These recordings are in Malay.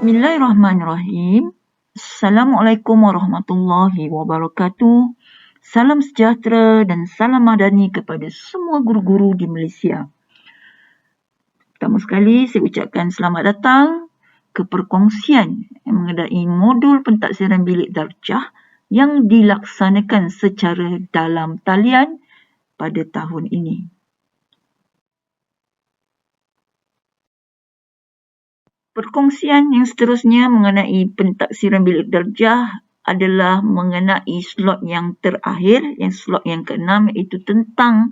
Bismillahirrahmanirrahim. Assalamualaikum warahmatullahi wabarakatuh. Salam sejahtera dan salam madani kepada semua guru-guru di Malaysia. Pertama sekali, saya ucapkan selamat datang ke perkongsian mengenai modul pentaksiran bilik darjah yang dilaksanakan secara dalam talian pada tahun ini. Perkongsian yang seterusnya mengenai pentaksiran bilik darjah adalah mengenai slot yang terakhir, yang slot yang ke-6, iaitu tentang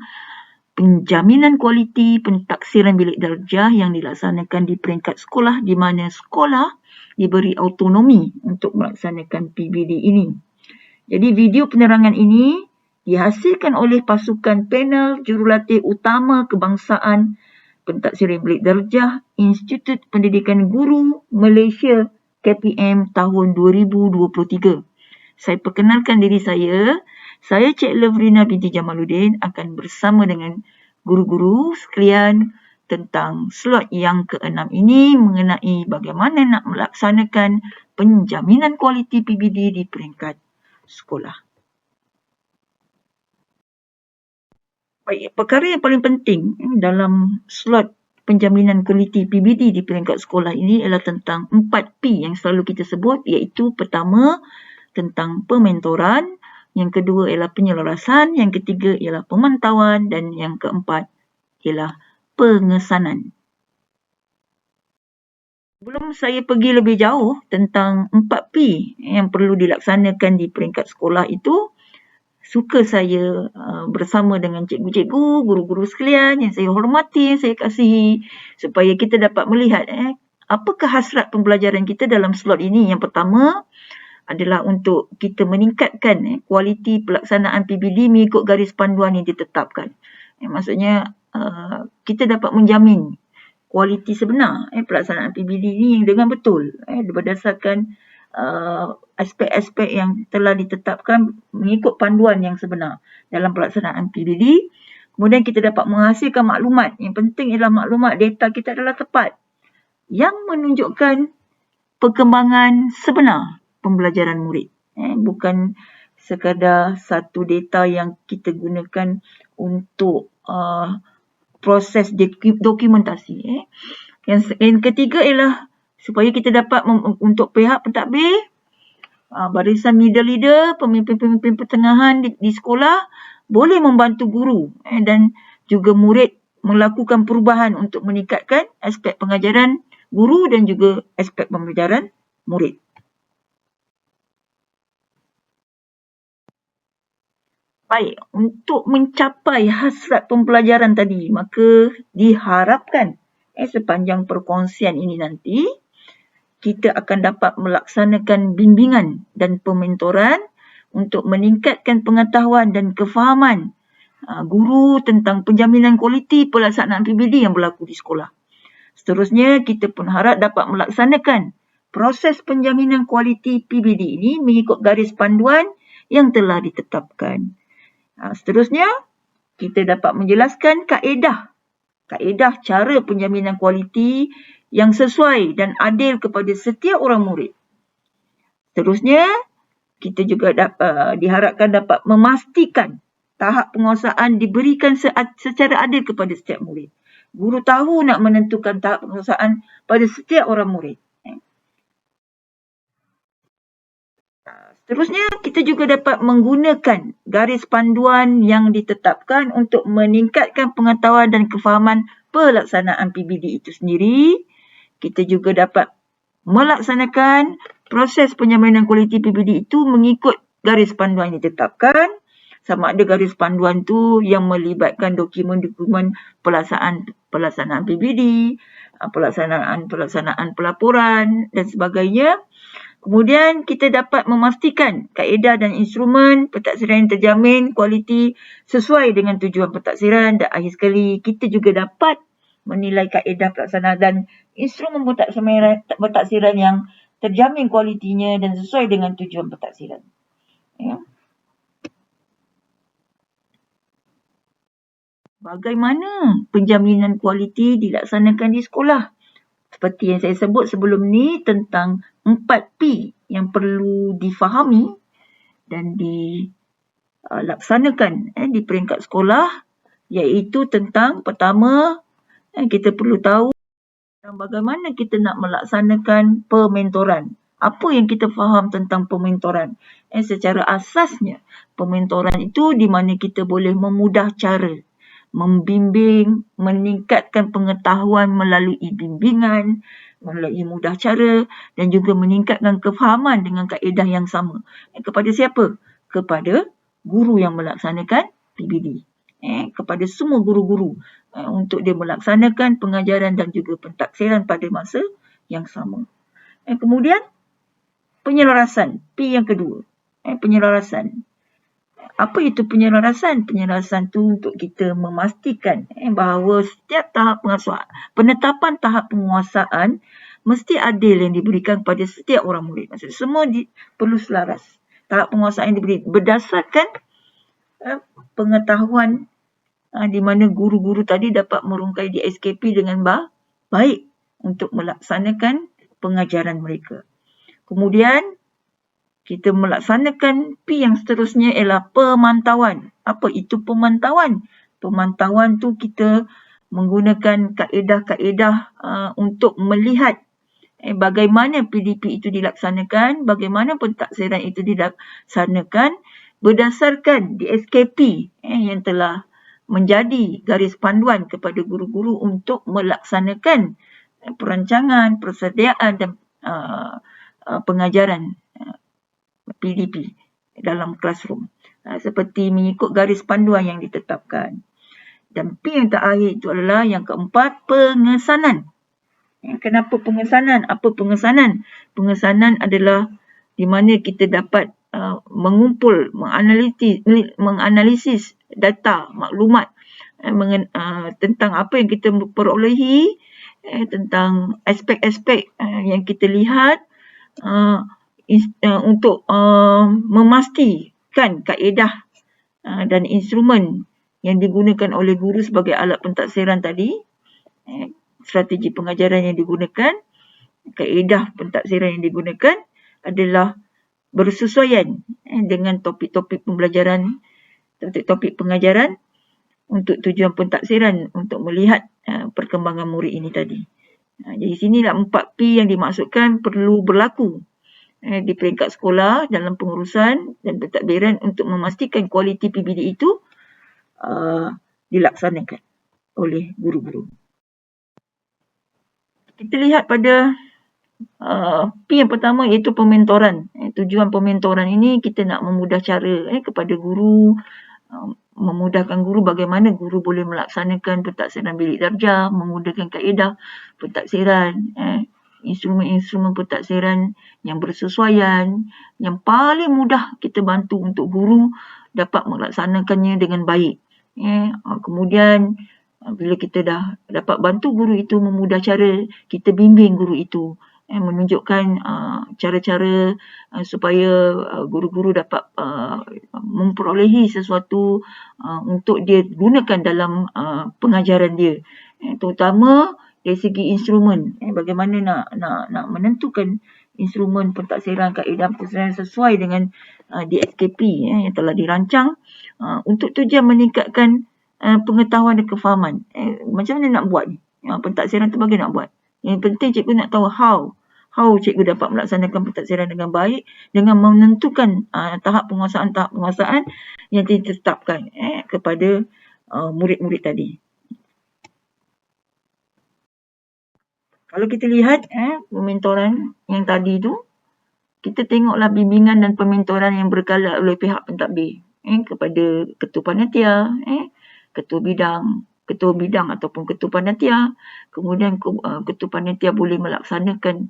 penjaminan kualiti pentaksiran bilik darjah yang dilaksanakan di peringkat sekolah, di mana sekolah diberi autonomi untuk melaksanakan PBD ini. Jadi video penerangan ini dihasilkan oleh pasukan panel jurulatih utama kebangsaan pentaksiran bilik darjah Institut Pendidikan Guru Malaysia KPM tahun 2023. Saya perkenalkan diri saya Cik Lovrina binti Jamaluddin akan bersama dengan guru-guru sekalian tentang slot yang ke-6 ini mengenai bagaimana nak melaksanakan penjaminan kualiti PBD di peringkat sekolah. Baik, perkara yang paling penting dalam slot penjaminan kualiti PBD di peringkat sekolah ini ialah tentang 4P yang selalu kita sebut, iaitu pertama tentang pementoran, yang kedua ialah penyelarasan, yang ketiga ialah pemantauan dan yang keempat ialah pengesanan. Sebelum saya pergi lebih jauh tentang 4P yang perlu dilaksanakan di peringkat sekolah itu, suka saya bersama dengan cikgu-cikgu, guru-guru sekalian yang saya hormati, yang saya kasihi, supaya kita dapat melihat apakah hasrat pembelajaran kita dalam slot ini. Yang pertama adalah untuk kita meningkatkan kualiti pelaksanaan PBD mengikut garis panduan yang ditetapkan. Maksudnya kita dapat menjamin kualiti sebenar pelaksanaan PBD ini yang dengan betul berdasarkan aspek-aspek yang telah ditetapkan mengikut panduan yang sebenar dalam pelaksanaan PBD. Kemudian kita dapat menghasilkan maklumat. Yang penting ialah maklumat data kita adalah tepat yang menunjukkan perkembangan sebenar pembelajaran murid. Bukan sekadar satu data yang kita gunakan untuk proses dokumentasi. Yang ketiga ialah supaya kita dapat untuk pihak pentadbir, barisan middle leader, pemimpin-pemimpin pertengahan di sekolah boleh membantu guru dan juga murid melakukan perubahan untuk meningkatkan aspek pengajaran guru dan juga aspek pembelajaran murid. Baik, untuk mencapai hasrat pembelajaran tadi, maka diharapkan sepanjang perkongsian ini nanti, kita akan dapat melaksanakan bimbingan dan pementoran untuk meningkatkan pengetahuan dan kefahaman guru tentang penjaminan kualiti pelaksanaan PBD yang berlaku di sekolah. Seterusnya, kita pun harap dapat melaksanakan proses penjaminan kualiti PBD ini mengikut garis panduan yang telah ditetapkan. Seterusnya, kita dapat menjelaskan kaedah cara penjaminan kualiti yang sesuai dan adil kepada setiap orang murid. Seterusnya, kita juga diharapkan dapat memastikan tahap penguasaan diberikan secara adil kepada setiap murid. Guru tahu nak menentukan tahap penguasaan pada setiap orang murid. Seterusnya, kita juga dapat menggunakan garis panduan yang ditetapkan untuk meningkatkan pengetahuan dan kefahaman pelaksanaan PBD itu sendiri. Kita juga dapat melaksanakan proses penjaminan kualiti PBD itu mengikut garis panduan yang ditetapkan. Sama ada garis panduan tu yang melibatkan dokumen-dokumen pelaksanaan PBD, pelaksanaan pelaporan dan sebagainya. Kemudian kita dapat memastikan kaedah dan instrumen pentaksiran yang terjamin kualiti sesuai dengan tujuan pentaksiran, dan akhir sekali kita juga dapat menilai kaedah pelaksanaan dan instrumen pentaksiran yang terjamin kualitinya dan sesuai dengan tujuan pentaksiran. Ya. Bagaimana penjaminan kualiti dilaksanakan di sekolah? Seperti yang saya sebut sebelum ni tentang 4P yang perlu difahami dan dilaksanakan di peringkat sekolah, iaitu tentang pertama, kita perlu tahu bagaimana kita nak melaksanakan pementoran. Apa yang kita faham tentang pementoran? Secara asasnya, pementoran itu di mana kita boleh memudah cara membimbing, meningkatkan pengetahuan melalui bimbingan, melalui mudah cara dan juga meningkatkan kefahaman dengan kaedah yang sama. Kepada siapa? Kepada guru yang melaksanakan PBD. Kepada semua guru-guru untuk dia melaksanakan pengajaran dan juga pentaksiran pada masa yang sama. Kemudian, penyelarasan. P yang kedua. Penyelarasan. Apa itu penyelarasan? Penyelarasan tu untuk kita memastikan bahawa setiap tahap penetapan tahap penguasaan mesti adil yang diberikan pada setiap orang murid. Maksudnya semua perlu selaras. Tahap penguasaan yang diberi berdasarkan pengetahuan di mana guru-guru tadi dapat merungkai di SKP dengan baik untuk melaksanakan pengajaran mereka. Kemudian, kita melaksanakan P yang seterusnya ialah pemantauan. Apa itu pemantauan? Pemantauan tu kita menggunakan kaedah-kaedah untuk melihat bagaimana PDP itu dilaksanakan, bagaimana pentaksiran itu dilaksanakan berdasarkan di SKP yang telah menjadi garis panduan kepada guru-guru untuk melaksanakan perancangan, persediaan dan pengajaran PDP dalam classroom. Seperti mengikut garis panduan yang ditetapkan. Dan P yang terakhir itu adalah yang keempat, pengesanan. Kenapa pengesanan? Apa pengesanan? Pengesanan adalah di mana kita dapat mengumpul, menganalisis data, maklumat tentang apa yang kita perolehi, tentang aspek-aspek yang kita lihat untuk memastikan kaedah dan instrumen yang digunakan oleh guru sebagai alat pentaksiran tadi, strategi pengajaran yang digunakan, kaedah pentaksiran yang digunakan adalah bersesuaian dengan topik-topik pembelajaran, topik pengajaran untuk tujuan pentaksiran untuk melihat perkembangan murid ini tadi. Jadi sinilah 4P yang dimaksudkan perlu berlaku di peringkat sekolah dalam pengurusan dan pentadbiran untuk memastikan kualiti PBD itu dilaksanakan oleh guru-guru. Kita lihat pada P yang pertama iaitu pementoran. Tujuan pementoran ini kita nak memudah cara kepada guru, memudahkan guru bagaimana guru boleh melaksanakan pentaksiran bilik darjah, memudahkan kaedah pentaksiran, instrumen-instrumen pentaksiran yang bersesuaian, yang paling mudah kita bantu untuk guru dapat melaksanakannya dengan baik. Kemudian bila kita dah dapat bantu guru itu memudah cara, kita bimbing guru itu, menunjukkan cara-cara supaya guru-guru dapat memperolehi sesuatu untuk dia gunakan dalam pengajaran dia, terutama dari segi instrumen, bagaimana nak menentukan instrumen pentaksiran, kaedah pentaksiran sesuai dengan DSKP yang telah dirancang untuk tujuan meningkatkan pengetahuan dan kefahaman. Macam mana nak buat ni? Pentaksiran tu bagaimana nak buat? Yang penting cikgu nak tahu how cikgu dapat melaksanakan pentaksiran dengan baik dengan menentukan tahap penguasaan yang ditetapkan kepada murid-murid tadi. Kalau kita lihat pementoran yang tadi tu, kita tengoklah bimbingan dan pementoran yang berkala oleh pihak pentadbir kepada ketua panitia, ketua bidang ataupun ketua panitia. Kemudian ketua panitia boleh melaksanakan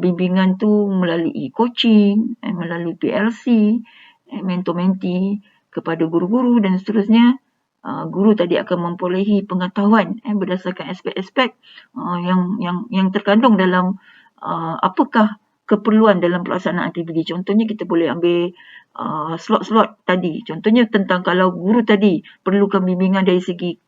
bimbingan tu melalui coaching, melalui PLC, mentor-mentee kepada guru-guru dan seterusnya. Guru tadi akan memperolehi pengetahuan berdasarkan aspek-aspek yang terkandung dalam apakah keperluan dalam pelaksanaan PBD. Contohnya kita boleh ambil slot-slot tadi. Contohnya tentang kalau guru tadi perlukan bimbingan dari segi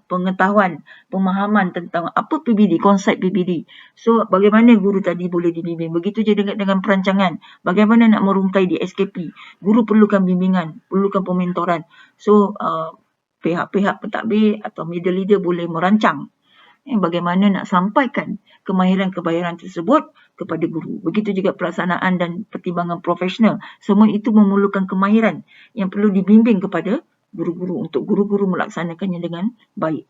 pengetahuan, pemahaman tentang apa PBD, konsep PBD. So, bagaimana guru tadi boleh dibimbing. Begitu je dengan perancangan. Bagaimana nak merungkai di SKP. Guru perlukan bimbingan, perlukan pementoran. So, pihak-pihak pentadbir atau middle leader boleh merancang bagaimana nak sampaikan kemahiran-kemahiran tersebut kepada guru. Begitu juga pelaksanaan dan pertimbangan profesional. Semua itu memerlukan kemahiran yang perlu dibimbing kepada guru-guru untuk guru-guru melaksanakannya dengan baik.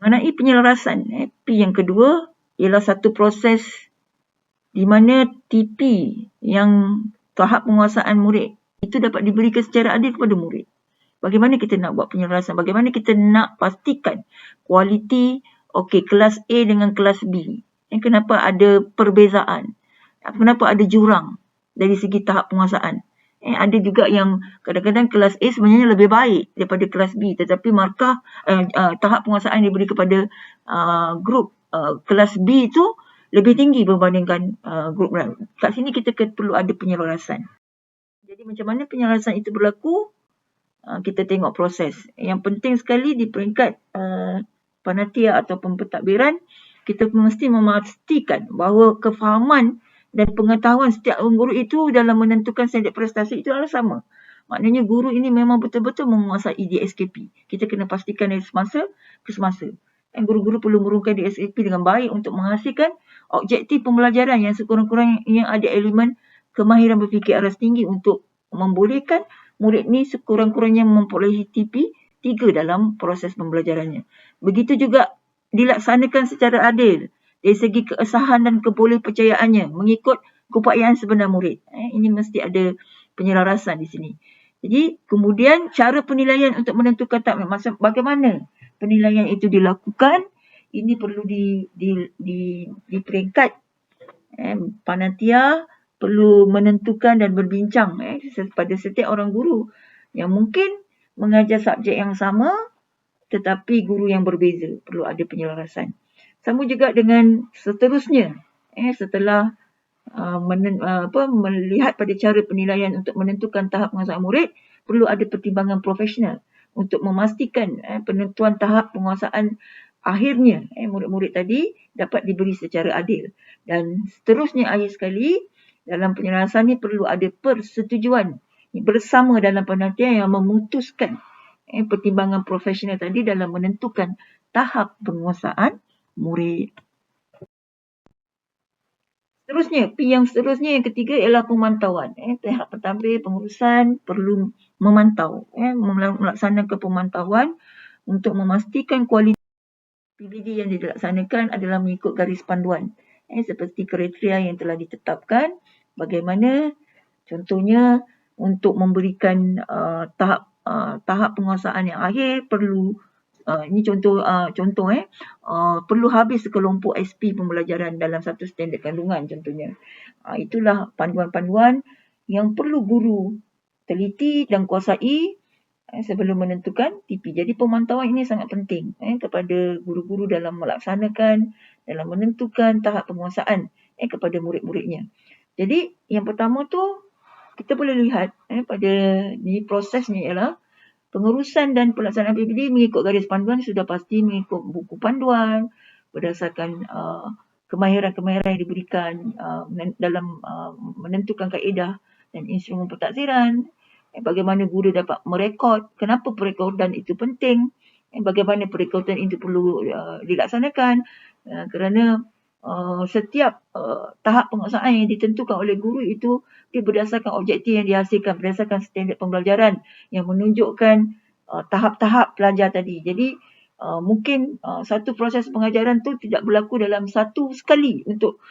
Mengenai penyelarasan, P yang kedua ialah satu proses di mana TP yang tahap penguasaan murid itu dapat diberikan secara adil kepada murid. Bagaimana kita nak buat penyelarasan? Bagaimana kita nak pastikan kualiti kelas A dengan kelas B? Kenapa ada perbezaan? Kenapa ada jurang dari segi tahap penguasaan? Ada juga yang kadang-kadang kelas A sebenarnya lebih baik daripada kelas B, tetapi markah tahap penguasaan yang diberi kepada grup kelas B itu lebih tinggi berbandingkan grup lain. Kat sini kita perlu ada penyelarasan. Jadi macam mana penyelarasan itu berlaku? Kita tengok proses. Yang penting sekali di peringkat panitia ataupun pentadbiran, kita mesti memastikan bahawa kefahaman dan pengetahuan setiap guru itu dalam menentukan standard prestasi itu adalah sama. Maknanya guru ini memang betul-betul menguasai DSKP. Kita kena pastikan dari semasa ke semasa. Dan guru-guru perlu merungkai DSKP dengan baik untuk menghasilkan objektif pembelajaran yang sekurang-kurangnya ada elemen kemahiran berfikir aras tinggi untuk membolehkan murid ni sekurang-kurangnya memperolehi TP 3 dalam proses pembelajarannya. Begitu juga dilaksanakan secara adil dari segi keasahan dan kebolehpercayaannya mengikut keupayaan sebenar murid. Ini mesti ada penyelarasan di sini. Jadi kemudian cara penilaian untuk menentukan tahap, bagaimana penilaian itu dilakukan, ini perlu di peringkat panitia perlu menentukan dan berbincang pada setiap orang guru yang mungkin mengajar subjek yang sama tetapi guru yang berbeza. Perlu ada penyelarasan. Sama juga dengan seterusnya. Setelah melihat pada cara penilaian untuk menentukan tahap penguasaan murid, perlu ada pertimbangan profesional untuk memastikan penentuan tahap penguasaan akhirnya murid-murid tadi dapat diberi secara adil. Dan seterusnya akhir sekali, dalam penyelarasan ini perlu ada persetujuan bersama dalam panitia yang memutuskan pertimbangan profesional tadi dalam menentukan tahap penguasaan murid. Seterusnya, P yang seterusnya yang ketiga ialah pemantauan. Pihak pentadbir pengurusan perlu memantau, melaksanakan pemantauan untuk memastikan kualiti PBD yang dilaksanakan adalah mengikut garis panduan seperti kriteria yang telah ditetapkan. Bagaimana contohnya untuk memberikan tahap penguasaan yang akhir perlu ini contoh perlu habis sekelompok SP pembelajaran dalam satu standard kandungan contohnya. Itulah panduan-panduan yang perlu guru teliti dan kuasai sebelum menentukan TP. Jadi pemantauan ini sangat penting kepada guru-guru dalam melaksanakan, dalam menentukan tahap penguasaan kepada murid-muridnya. Jadi yang pertama tu kita boleh lihat pada di prosesnya ialah pengurusan dan pelaksanaan PBD mengikut garis panduan sudah pasti mengikut buku panduan berdasarkan kemahiran-kemahiran yang diberikan dalam menentukan kaedah dan instrumen pentadbiran. Bagaimana guru dapat merekod, kenapa perekodan itu penting, bagaimana perekodan itu perlu dilaksanakan kerana setiap tahap penguasaan yang ditentukan oleh guru itu dia berdasarkan objektif yang dihasilkan, berdasarkan standard pembelajaran yang menunjukkan tahap-tahap pelajar tadi. Jadi mungkin satu proses pengajaran tu tidak berlaku dalam satu sekali untuk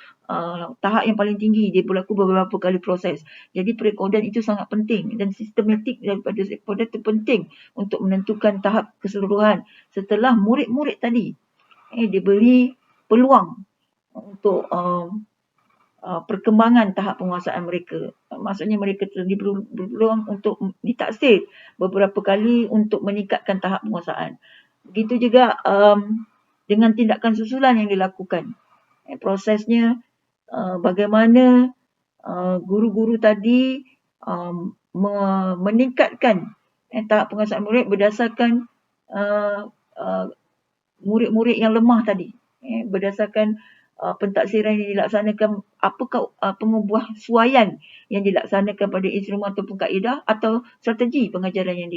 tahap yang paling tinggi, dia berlaku beberapa kali proses. Jadi perekodan itu sangat penting dan sistematik daripada perekodan itu penting untuk menentukan tahap keseluruhan setelah murid-murid tadi diberi peluang untuk perkembangan tahap penguasaan mereka. Maksudnya mereka diberi peluang untuk ditaksir beberapa kali untuk meningkatkan tahap penguasaan. Begitu juga dengan tindakan susulan yang dilakukan. Prosesnya bagaimana guru-guru tadi meningkatkan tahap penguasaan murid berdasarkan murid-murid yang lemah tadi. Berdasarkan pentaksiran yang dilaksanakan, apakah pengebuahsuaian yang dilaksanakan pada instrumen ataupun kaedah atau strategi pengajaran yang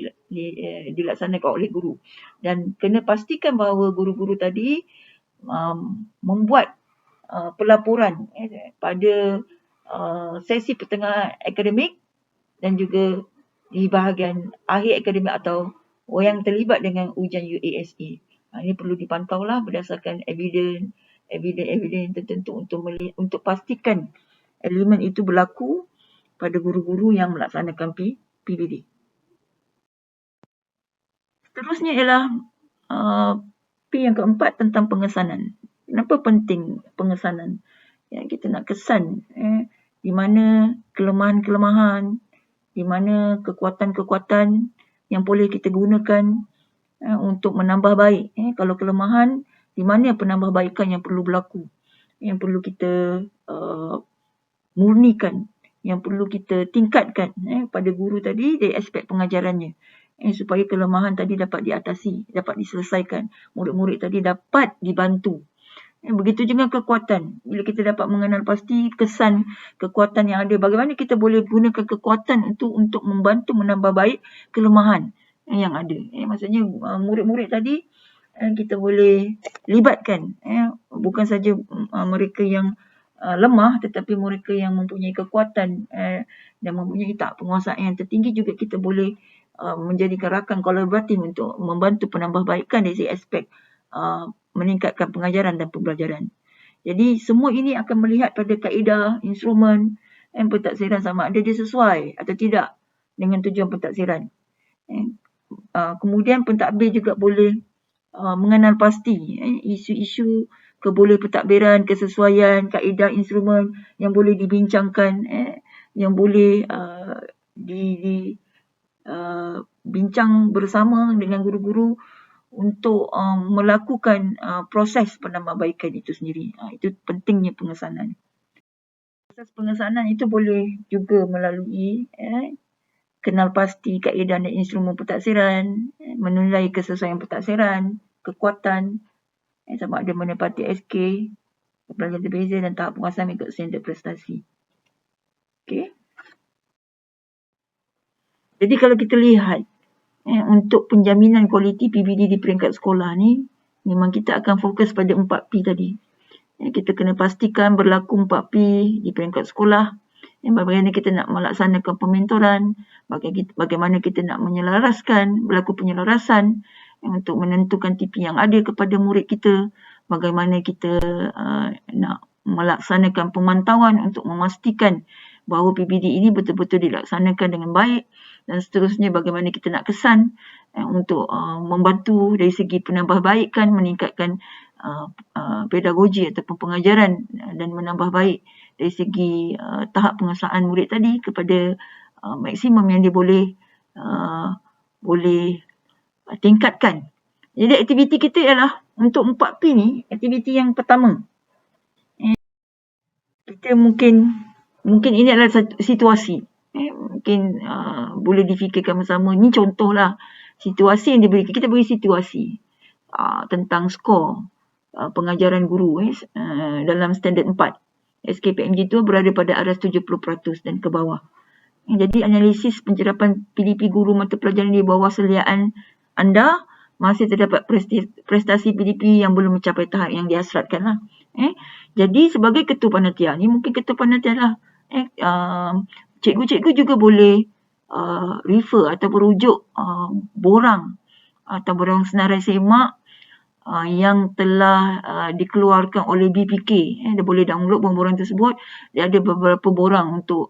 dilaksanakan oleh guru. Dan kena pastikan bahawa guru-guru tadi membuat pelaporan pada sesi pertengahan akademik dan juga di bahagian akhir akademik atau yang terlibat dengan ujian UASA. Ini perlu dipantaulah berdasarkan evidence tertentu untuk pastikan elemen itu berlaku pada guru-guru yang melaksanakan PBD. Seterusnya ialah P yang keempat tentang pengesanan. Kenapa penting pengesanan? Kita nak kesan di mana kelemahan-kelemahan, di mana kekuatan-kekuatan yang boleh kita gunakan untuk menambah baik. Kalau kelemahan, di mana penambahbaikan yang perlu berlaku, yang perlu kita murnikan, yang perlu kita tingkatkan pada guru tadi dari aspek pengajarannya. Supaya kelemahan tadi dapat diatasi, dapat diselesaikan. Murid-murid tadi dapat dibantu. Begitu juga kekuatan. Bila kita dapat mengenal pasti kesan kekuatan yang ada, bagaimana kita boleh gunakan kekuatan itu untuk membantu menambah baik kelemahan yang ada. Maksudnya murid-murid tadi kita boleh libatkan. Bukan saja mereka yang lemah, tetapi mereka yang mempunyai kekuatan dan mempunyai tahap penguasaan yang tertinggi juga kita boleh menjadikan rakan kolaboratif untuk membantu penambahbaikan dari aspek meningkatkan pengajaran dan pembelajaran. Jadi semua ini akan melihat pada kaedah, instrumen pentaksiran sama ada dia sesuai atau tidak dengan tujuan pentaksiran. Kemudian pentadbir juga boleh mengenal pasti isu-isu keboleh pentadbiran, kesesuaian, kaedah, instrumen yang boleh dibincangkan, yang boleh bincang bersama dengan guru-guru untuk melakukan proses penambahbaikan itu sendiri. Itu pentingnya pengesanan. Proses pengesanan itu boleh juga melalui kenal pasti kaedah dan instrumen pentaksiran, menilai kesesuaian pentaksiran, kekuatan, sama ada menepati SK, pelajaran terbeza dan tahap penguasaan mengikut standard prestasi. Okay. Jadi kalau kita lihat untuk penjaminan kualiti PBD di peringkat sekolah ni, memang kita akan fokus pada 4P tadi. Kita kena pastikan berlaku 4P di peringkat sekolah. Bagaimana kita nak melaksanakan pementoran, bagaimana kita nak menyelaraskan, berlaku penyelarasan untuk menentukan TP yang ada kepada murid kita, bagaimana kita nak melaksanakan pemantauan untuk memastikan bahawa PBD ini betul-betul dilaksanakan dengan baik, dan seterusnya bagaimana kita nak kesan untuk membantu dari segi penambahbaikan, meningkatkan pedagogi ataupun pengajaran dan menambah baik dari segi tahap penguasaan murid tadi kepada maksimum yang dia boleh tingkatkan. Jadi aktiviti kita ialah untuk 4P ni, aktiviti yang pertama. Kita mungkin ini adalah satu situasi. Mungkin boleh difikirkan bersama. Ini contohlah situasi yang diberikan. Kita beri situasi tentang skor pengajaran guru dalam standard 4. SKPMG itu berada pada aras 70% dan ke bawah. Jadi analisis pencerapan PDP guru mata pelajaran di bawah seliaan anda, masih terdapat prestasi PDP yang belum mencapai tahap yang dihasratkan lah. Jadi sebagai ketua panitia ni, mungkin ketua panitia lah, cikgu-cikgu juga boleh refer atau merujuk borang atau borang senarai semak yang telah dikeluarkan oleh BPK. Dia boleh download borang tersebut. Dia ada beberapa borang untuk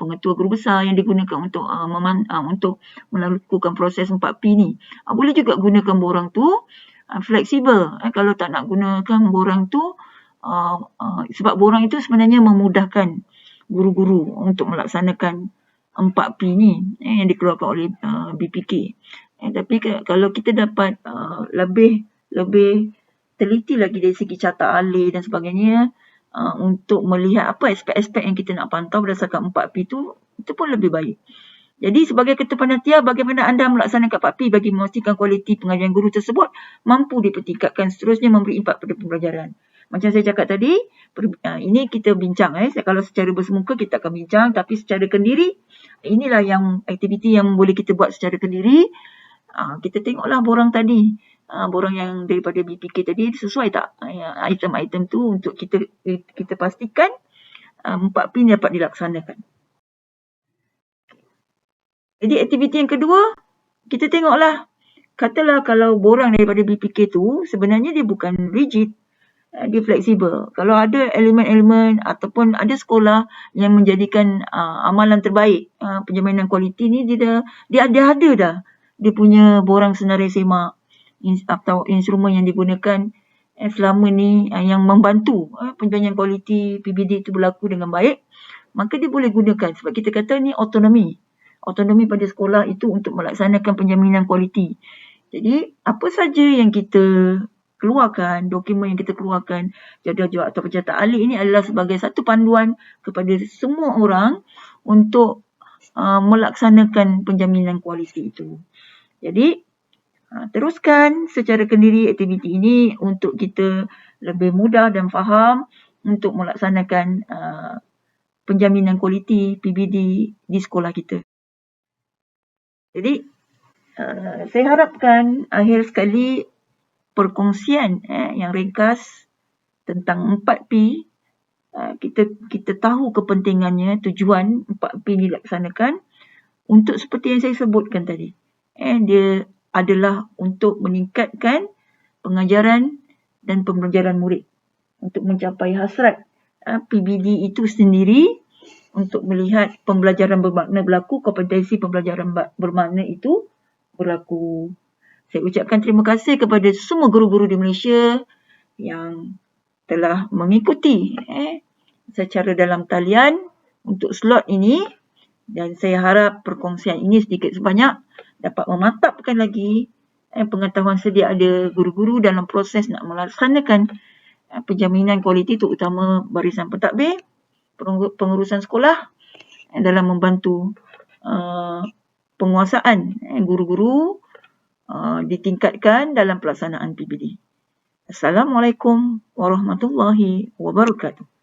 pengetua guru besar yang digunakan untuk melakukan proses 4P ni. Boleh juga gunakan borang tu fleksibel. Kalau tak nak gunakan borang tu, sebab borang itu sebenarnya memudahkan guru-guru untuk melaksanakan 4P ni yang dikeluarkan oleh BPK. Tapi kalau kita dapat lebih teliti lagi dari segi carta alih dan sebagainya, untuk melihat apa aspek-aspek yang kita nak pantau berdasarkan 4P itu pun lebih baik. Jadi sebagai ketua panitia, bagaimana anda melaksanakan 4P bagi memastikan kualiti pengajaran guru tersebut mampu dipertingkatkan, seterusnya memberi impak pada pembelajaran. Macam saya cakap tadi, ini kita bincang. Kalau secara bersemuka kita akan bincang, tapi secara kendiri, inilah yang aktiviti yang boleh kita buat secara kendiri. Kita tengoklah borang tadi. Borang yang daripada BPK tadi sesuai tak item-item tu untuk kita pastikan 4P dapat dilaksanakan. Jadi aktiviti yang kedua, kita tengoklah. Katalah kalau borang daripada BPK tu sebenarnya dia bukan rigid, dia fleksibel. Kalau ada elemen-elemen ataupun ada sekolah yang menjadikan amalan terbaik penjaminan kualiti ni, dia ada dah. Dia punya borang senarai semak atau instrumen yang digunakan selama ni yang membantu penjaminan kualiti PBD itu berlaku dengan baik, maka dia boleh gunakan. Sebab kita kata ni autonomi pada sekolah itu untuk melaksanakan penjaminan kualiti. Jadi apa saja yang kita keluarkan, dokumen yang kita keluarkan, jadual atau pencatatan ahli ini adalah sebagai satu panduan kepada semua orang untuk melaksanakan penjaminan kualiti itu. Jadi teruskan secara kendiri aktiviti ini untuk kita lebih mudah dan faham untuk melaksanakan penjaminan kualiti PBD di sekolah kita. Jadi saya harapkan akhir sekali perkongsian yang ringkas tentang 4P, kita tahu kepentingannya, tujuan 4P dilaksanakan untuk seperti yang saya sebutkan tadi. Dia adalah untuk meningkatkan pengajaran dan pembelajaran murid untuk mencapai hasrat PBD itu sendiri, untuk melihat pembelajaran bermakna berlaku, kompetensi pembelajaran bermakna itu berlaku. Saya ucapkan terima kasih kepada semua guru-guru di Malaysia yang telah mengikuti secara dalam talian untuk slot ini, dan saya harap perkongsian ini sedikit sebanyak dapat memantapkan lagi pengetahuan sedia ada guru-guru dalam proses nak melaksanakan penjaminan kualiti, terutama barisan pentadbir, pengurusan sekolah dalam membantu penguasaan guru-guru ditingkatkan dalam pelaksanaan PBD. Assalamualaikum warahmatullahi wabarakatuh.